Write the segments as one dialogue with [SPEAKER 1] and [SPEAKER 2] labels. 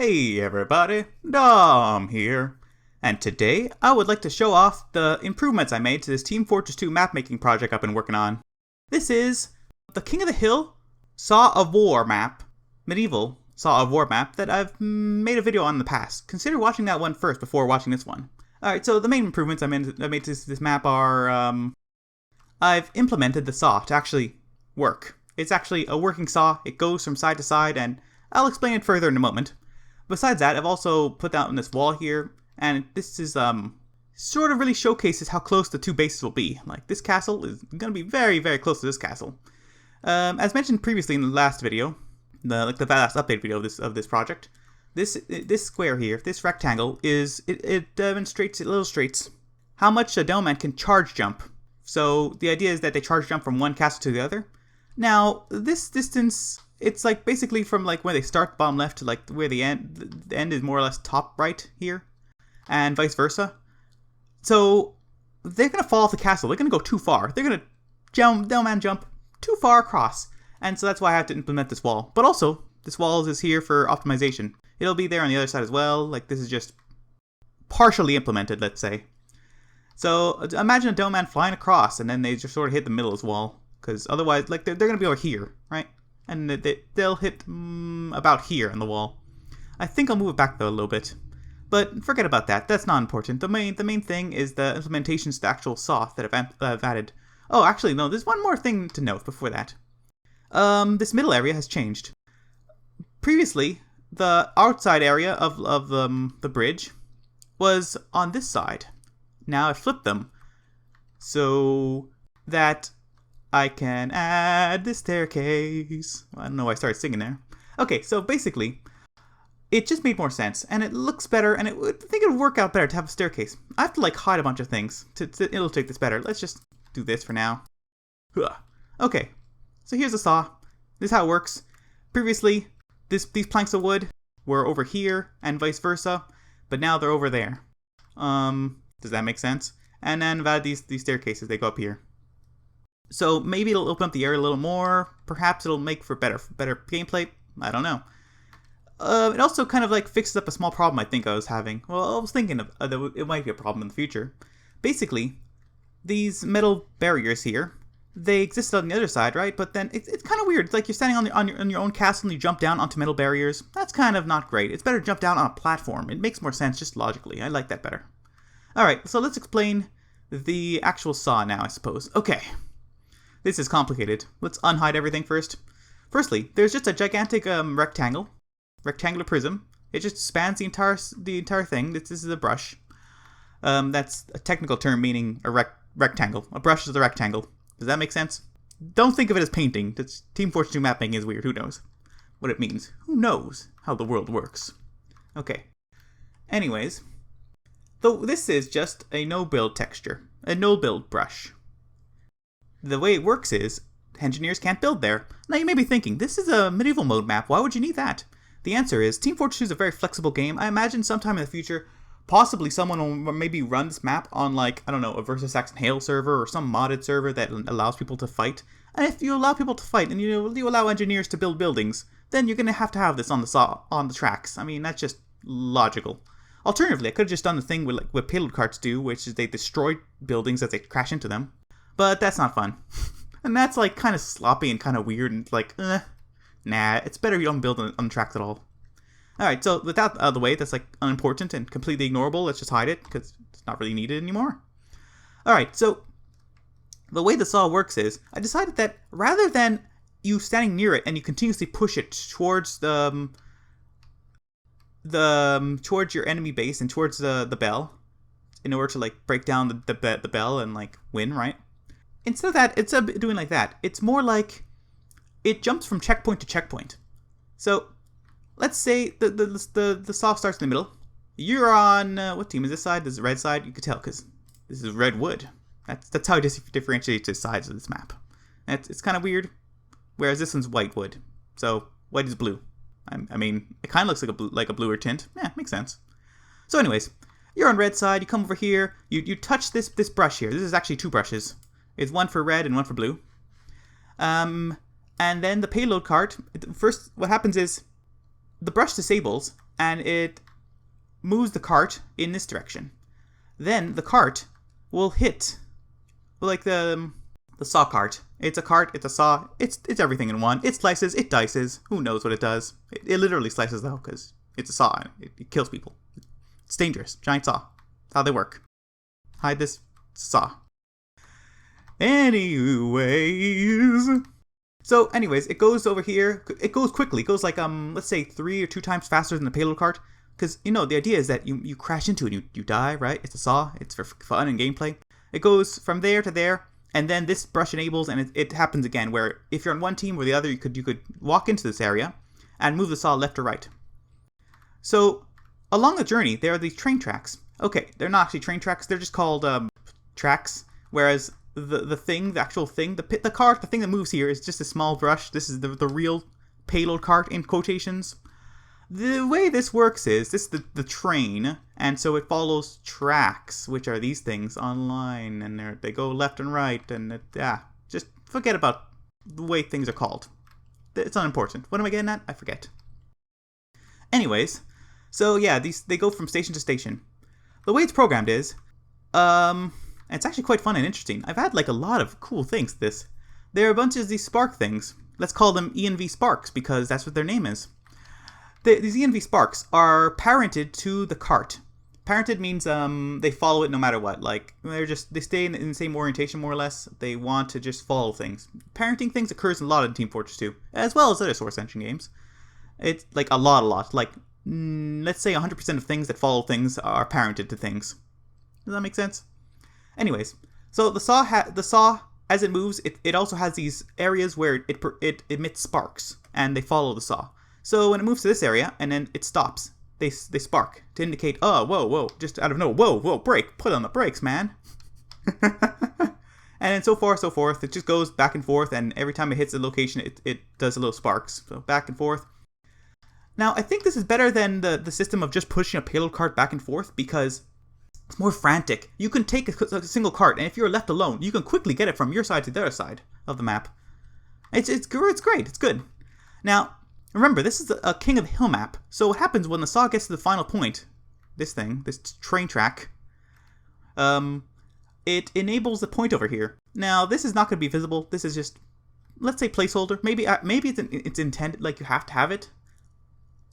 [SPEAKER 1] Hey everybody, Dom here, and today I would like to show off the improvements I made to this Team Fortress 2 map making project I've been working on. This is the King of the Hill Tug-of-war map, medieval Tug-of-war map that I've made a video on in the past. Consider watching that one first before watching this one. Alright, so the main improvements I made to this map are, I've implemented the saw to actually work. It's actually a working saw, it goes from side to side, and I'll explain it further in a moment. Besides that, I've also put down this wall here, and this is, sort of really showcases how close the two bases will be. Like, this castle is going to be very, very close to this castle. As mentioned previously in the last video, the last update video of this project, this square here, this rectangle, it demonstrates, it illustrates how much a Delman can charge jump. So the idea is that they charge jump from one castle to the other. Now, this distance, it's like basically from like where they start bottom left to like where the end is more or less top right here, and vice versa. So they're gonna fall off the castle. They're gonna go too far. They're gonna Delman jump too far across, and so that's why I have to implement this wall. But also, this wall is here for optimization. It'll be there on the other side as well. Like, this is just partially implemented, let's say. So imagine a Delman flying across, and then they just sort of hit the middle of this wall, because otherwise, like, they're gonna be over here, right? And they'll hit about here on the wall. I think I'll move it back though a little bit, but forget about that. That's not important. The main thing is the implementations to the actual saw that I've added. Oh, actually no. There's one more thing to note before that. This middle area has changed. Previously, the outside area of the bridge was on this side. Now I flipped them so that I can add the staircase. I don't know why I started singing there. Okay, so basically, it just made more sense, and it looks better, and I think it would work out better to have a staircase. I have to like hide a bunch of things to illustrate this better. Let's just do this for now. Okay, so here's the saw. This is how it works. Previously, these planks of wood were over here, and vice versa, but now they're over there. Does that make sense? And then I've added these staircases. They go up here. So maybe it'll open up the area a little more. Perhaps it'll make for better gameplay. I don't know. It also kind of like fixes up a small problem I think I was having. Well, I was thinking of it might be a problem in the future. Basically, these metal barriers here, they exist on the other side, right? But then it's kind of weird. It's like you're standing on your own castle and you jump down onto metal barriers. That's kind of not great. It's better to jump down on a platform. It makes more sense just logically. I like that better. All right, so let's explain the actual saw now, I suppose. Okay. This is complicated. Let's unhide everything first. Firstly, there's just a gigantic rectangular prism. It just spans the entire thing. This is a brush. That's a technical term meaning a rectangle. A brush is a rectangle. Does that make sense? Don't think of it as painting. That's Team Fortress 2 mapping is weird. Who knows what it means? Who knows how the world works? Okay. Anyways, though this is just a no-build texture, a no-build brush. The way it works is, engineers can't build there. Now you may be thinking, this is a medieval mode map, why would you need that? The answer is, Team Fortress 2 is a very flexible game. I imagine sometime in the future, possibly someone will maybe run this map on like, I don't know, a Versus Saxon Hail server or some modded server that allows people to fight. And if you allow people to fight and you allow engineers to build buildings, then you're going to have this on the tracks. I mean, that's just logical. Alternatively, I could have just done the thing with what payload carts do, which is they destroy buildings as they crash into them. But that's not fun. And that's like kind of sloppy and kind of weird and like, nah, it's better you don't build on tracks at all. Alright, so with that out of the way, that's like unimportant and completely ignorable. Let's just hide it because it's not really needed anymore. Alright, so the way the saw works is, I decided that rather than you standing near it and you continuously push it towards towards your enemy base and towards the bell in order to like break down the bell and like win, right? Instead of that, instead of doing like that, it's more like it jumps from checkpoint to checkpoint. So let's say the saw starts in the middle. You're on what team is this side? This is the red side. You could tell because this is red wood. That's how it differentiates the sides of this map. It's kind of weird. Whereas this one's white wood. So white is blue. I mean, it kind of looks like a bluer tint. Yeah, makes sense. So anyways, you're on red side. You come over here. You touch this brush here. This is actually two brushes. It's one for red and one for blue. And then the payload cart, first what happens is the brush disables and it moves the cart in this direction. Then the cart will hit, like the saw cart. It's a cart, it's a saw, it's everything in one. It slices, it dices, who knows what it does. It literally slices though, because it's a saw and it kills people. It's dangerous, giant saw. That's how they work. Hide this saw. Anyways. So anyways, it goes over here, it goes quickly, it goes like, let's say 3 or 2 times faster than the payload cart. Because, you know, the idea is that you crash into it, you die, right? It's a saw, it's for fun and gameplay. It goes from there to there, and then this brush enables, and it happens again, where if you're on one team or the other, you could walk into this area and move the saw left or right. So, along the journey, there are these train tracks. Okay, they're not actually train tracks, they're just called tracks, whereas the actual thing, the cart, the thing that moves here is just a small brush. This is the real payload cart, in quotations. The way this works is, this is the train, and so it follows tracks, which are these things online, and they go left and right, and just forget about the way things are called. It's unimportant. What am I getting at? I forget. Anyways, so yeah, they go from station to station. The way it's programmed is, it's actually quite fun and interesting. I've had like a lot of cool things to this. There are a bunch of these spark things. Let's call them ENV sparks, because that's what their name is. These ENV sparks are parented to the cart. Parented means they follow it no matter what. Like, they stay in the same orientation more or less. They want to just follow things. Parenting things occurs a lot in Team Fortress 2, as well as other Source Engine games. It's like a lot. Like, let's say 100% of things that follow things are parented to things. Does that make sense? Anyways, so the saw as it moves, it also has these areas where it emits sparks, and they follow the saw. So when it moves to this area, and then it stops, they spark to indicate, oh, whoa, just out of nowhere, whoa, brake, put on the brakes, man. And then so forth, it just goes back and forth, and every time it hits a location, it does a little sparks, so back and forth. Now, I think this is better than the system of just pushing a payload cart back and forth, because it's more frantic. You can take a single cart, and if you're left alone, you can quickly get it from your side to the other side of the map. It's great, it's good. Now, remember, this is a King of the Hill map, so what happens when the saw gets to the final point, this train track, it enables the point over here. Now, this is not going to be visible, this is just, let's say, placeholder. Maybe it's intended, like you have to have it.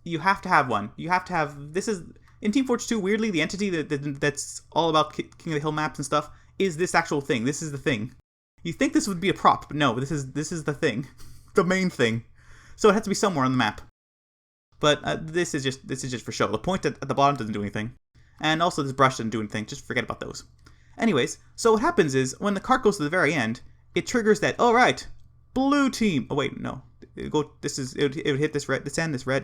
[SPEAKER 1] You have to have one. You have to have, this is, in Team Fortress 2, weirdly, the entity that's all about King of the Hill maps and stuff is this actual thing. This is the thing. You think this would be a prop, but no, this is the thing. The main thing. So it has to be somewhere on the map. But this is just for show. The point at the bottom doesn't do anything. And also this brush doesn't do anything. Just forget about those. Anyways, so what happens is, when the cart goes to the very end, it triggers that, alright, blue team. Oh wait, no. It would hit this red,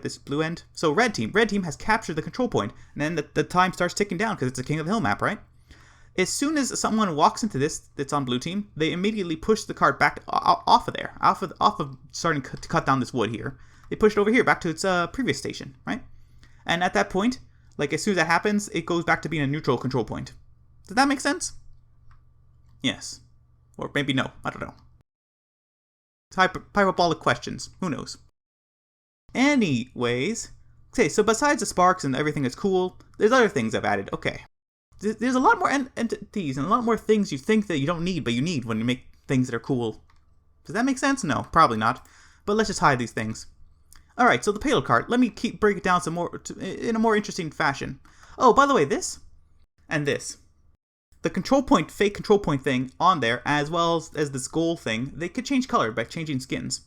[SPEAKER 1] this blue end. So red team has captured the control point, and then the time starts ticking down because it's a King of the Hill map, right? As soon as someone walks into this that's on blue team, they immediately push the cart back off of there, off of starting to cut down this wood here. They push it over here back to its previous station, right? And at that point, like as soon as that happens, it goes back to being a neutral control point. Does that make sense? Yes, or maybe no. I don't know. Hyperbolic questions. Who knows? Anyways, okay, so besides the sparks and everything that's cool, there's other things I've added. Okay. There's a lot more entities and a lot more things you think that you don't need, but you need when you make things that are cool. Does that make sense? No, probably not. But let's just hide these things. Alright, so the payload cart. Let me break it down some more in a more interesting fashion. Oh, by the way, this and this. The control point, fake control point thing on there, as well as this goal thing, they could change color by changing skins.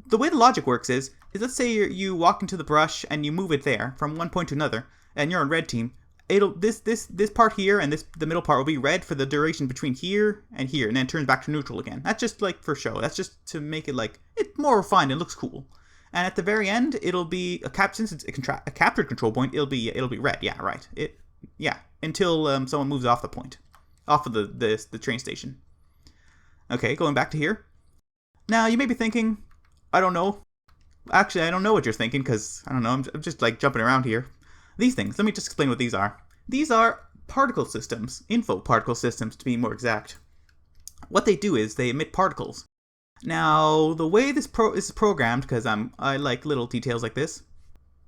[SPEAKER 1] The way the logic works is let's say you walk into the brush and you move it there from one point to another, and you're on red team. This part here and the middle part will be red for the duration between here, and then it turns back to neutral again. That's just like for show. That's just to make it like it's more refined and looks cool. And at the very end, it'll be since it's a captured control point. It'll be red. Yeah, right. Until someone moves off the point. Off of the train station. Okay, going back to here. Now, you may be thinking, I don't know. Actually, I don't know what you're thinking, because, I don't know, I'm just like jumping around here. These things, let me just explain what these are. These are particle systems, info particle systems to be more exact. What they do is they emit particles. Now, the way this is programmed, because I like little details like this.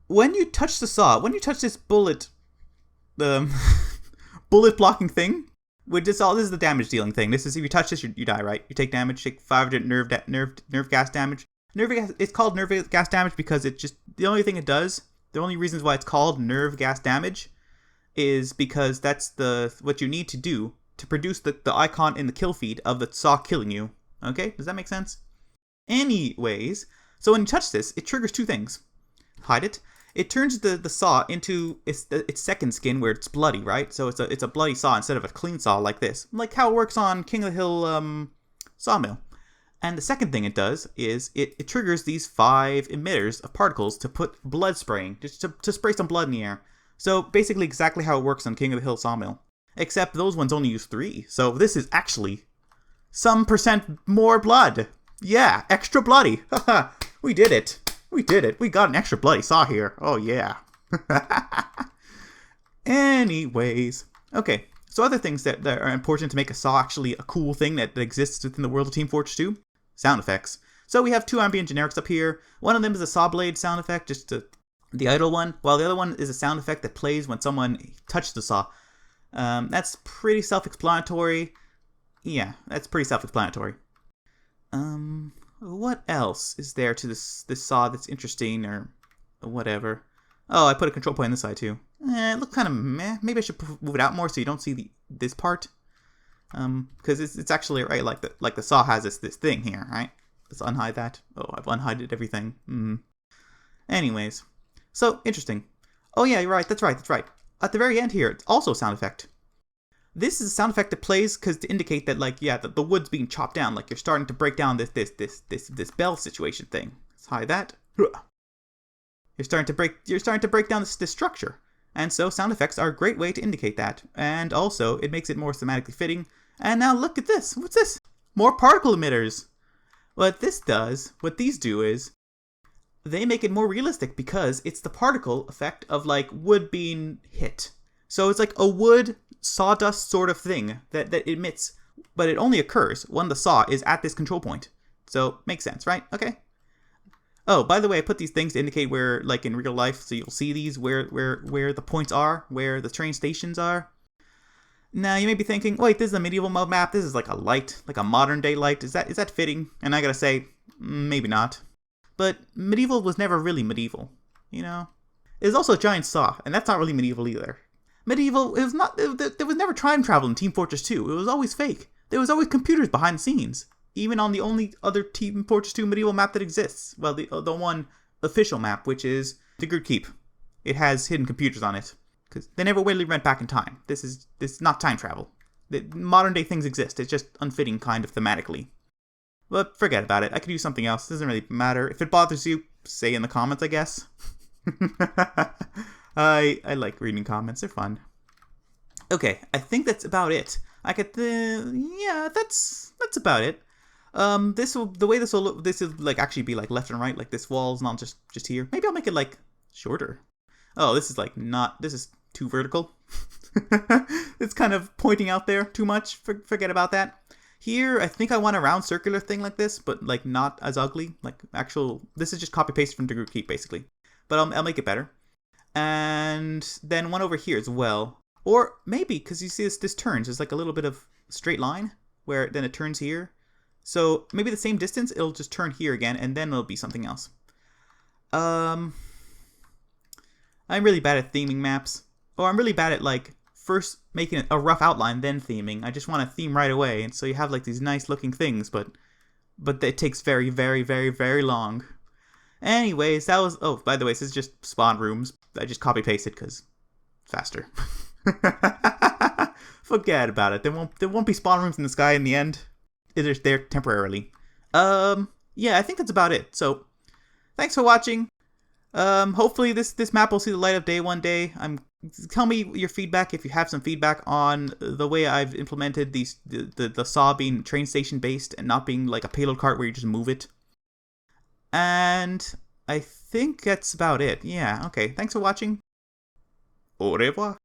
[SPEAKER 1] when you touch the saw, when you touch this bullet, um, bullet blocking thing, with this all, this is the damage dealing thing. This is if you touch this, you die, right? You take damage, take 500 nerve gas damage. Nerve gas. It's called nerve gas damage because it just the only thing it does. The only reasons why it's called nerve gas damage is because that's what you need to do to produce the icon in the kill feed of the saw killing you. Okay, does that make sense? Anyways, so when you touch this, it triggers two things. Hide it. It turns the saw into its second skin where it's bloody, right? So it's a bloody saw instead of a clean saw like this, like how it works on King of the Hill sawmill. And the second thing it does is it triggers these 5 emitters of particles to put blood spraying, just to spray some blood in the air. So basically exactly how it works on King of the Hill sawmill, except those ones only use 3. So this is actually some percent more blood. Yeah, extra bloody. Haha, we did it. We did it. We got an extra bloody saw here. Oh, yeah. Anyways. Okay. So other things that are important to make a saw actually a cool thing that exists within the world of Team Fortress 2. Sound effects. So we have 2 ambient generics up here. One of them is a saw blade sound effect, just the idle one. While the other one is a sound effect that plays when someone touches the saw. That's pretty self-explanatory. Yeah, that's pretty self-explanatory. What else is there to this saw that's interesting or whatever? Oh, I put a control point on this side too. It looks kind of meh. Maybe I should move it out more so you don't see this part. Because it's actually right like the saw has this thing here, right? Let's unhide that. Oh, I've unhided everything. Anyways, so interesting. Oh yeah, you're right. That's right. That's right. At the very end here, it's also a sound effect. This is a sound effect that plays because to indicate that, like, yeah, the wood's being chopped down, like you're starting to break down this bell situation thing. Let's hide that. You're starting to break down this structure, and so sound effects are a great way to indicate that, and also it makes it more thematically fitting. And now look at this. What's this? More particle emitters. What these do is they make it more realistic because it's the particle effect of like wood being hit. So it's like a wood sawdust sort of thing that emits, but it only occurs when the saw is at this control point. So makes sense, right? Okay. Oh, by the way, I put these things to indicate where, like in real life, so you'll see these where the points are, where the train stations are. Now you may be thinking, wait, this is a medieval mode map. This is like a light, like a modern day light. Is that fitting? And I gotta say, maybe not. But medieval was never really medieval, you know. There's also a giant saw, and that's not really medieval either. Medieval, it was not. There was never time travel in Team Fortress 2. It was always fake. There was always computers behind the scenes. Even on the only other Team Fortress 2 medieval map that exists. Well, the one official map, which is the Good Keep. It has hidden computers on it. Because they never really went back in time. This is not time travel. The modern day things exist. It's just unfitting kind of thematically. But forget about it. I could use something else. It doesn't really matter. If it bothers you, say in the comments, I guess. I like reading comments. They're fun. Okay, I think that's about it. Yeah, that's about it. This will like actually be like left and right, like this wall's not just here. Maybe I'll make it like shorter. Oh, this is too vertical. It's kind of pointing out there too much. Forget about that. Here, I think I want a round circular thing like this, but like not as ugly. Like this is just copy paste from the Group Keep basically. But I'll make it better. And then one over here as well. Or maybe, because you see this turns, there's like a little bit of straight line where then it turns here. So maybe the same distance, it'll just turn here again, and then it'll be something else. I'm really bad at theming maps. Or I'm really bad at like first making a rough outline, then theming. I just want to theme right away, and so you have like these nice looking things, but it takes very, very, very, very long. Anyways, that was... Oh, by the way, this is just spawn rooms. I just copy-pasted because faster. Forget about it. There won't be spawn rooms in the sky in the end. They're there temporarily. Yeah, I think that's about it. So, thanks for watching. Hopefully this map will see the light of day one day. Tell me your feedback if you have some feedback on the way I've implemented the saw being train station based and not being like a payload cart where you just move it. And I think that's about it. Yeah, okay. Thanks for watching. Au revoir.